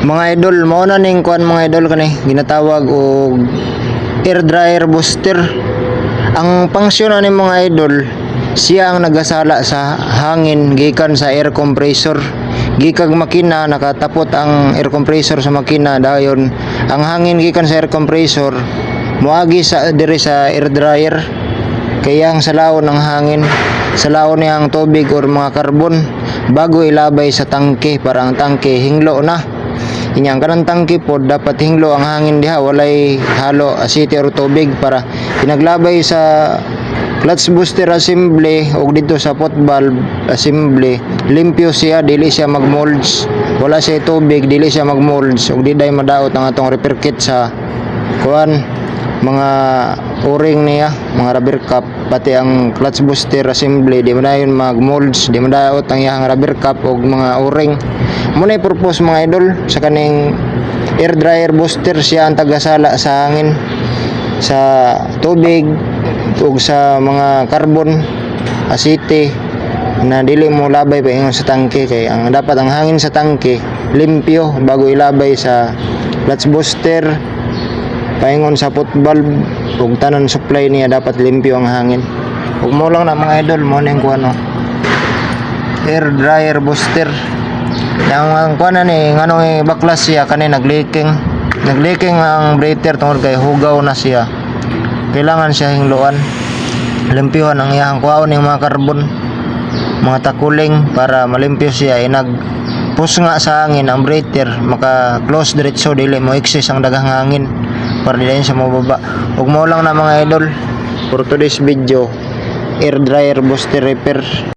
Mga idol, mao na ning kuan mga idol kani ginatawag og air dryer booster. Ang function ani mga idol, siya ang nagasala sa hangin gikan sa air compressor. Gikag makina nakatapot ang air compressor sa makina dayon ang hangin gikan sa air compressor moagi sa diri sa air dryer. Kaya ang salawon ng hangin, salawon niya ang tubig or mga karbon bago ilabay sa tangke para ang tangke hinglo na. Inyang kanang tangke pod dapat hinglo ang hangin diha, walay halo asiti or tubig para pinaglabay sa clutch booster assembly o dito sa pot valve assembly limpyo siya, dili siya magmolds, wala siya tubig, dili siya magmolds ug di day madaot ang atong repair kit sa kuan mga o-ring niya, mga rubber cap, pati ang clutch booster assembly di man dayon magmolds, di man daot ang iyang rubber cap og mga o-ring. Muna purpose mga idol sa kaning air dryer booster, siya ang tagasala sa hangin, sa tubig ug sa mga carbon asiti na dili mo labay pa ingon sa tangke. Kay ang dapat ang hangin sa tangke limpyo bago ilabay sa clutch booster, paingon sa pot valve ug tanan supply niya dapat limpyo ang hangin. Ug mo lang na mga idol, mo ning kuno air dryer booster. Yang kuan ni nganong baklas siya kani nagleaking ang breather tungod kay hugaw na siya. Kailangan siya hingloan, limpyohan ang iyang kuhaon ng mga karbon, mga takuling para malimpyo siya. Inag push nga sa hangin ang breather maka close diretso, dili mo excess ang daghang hangin para dili siya mababa. Ug mo lang na mga idol for today's video, air dryer booster repair.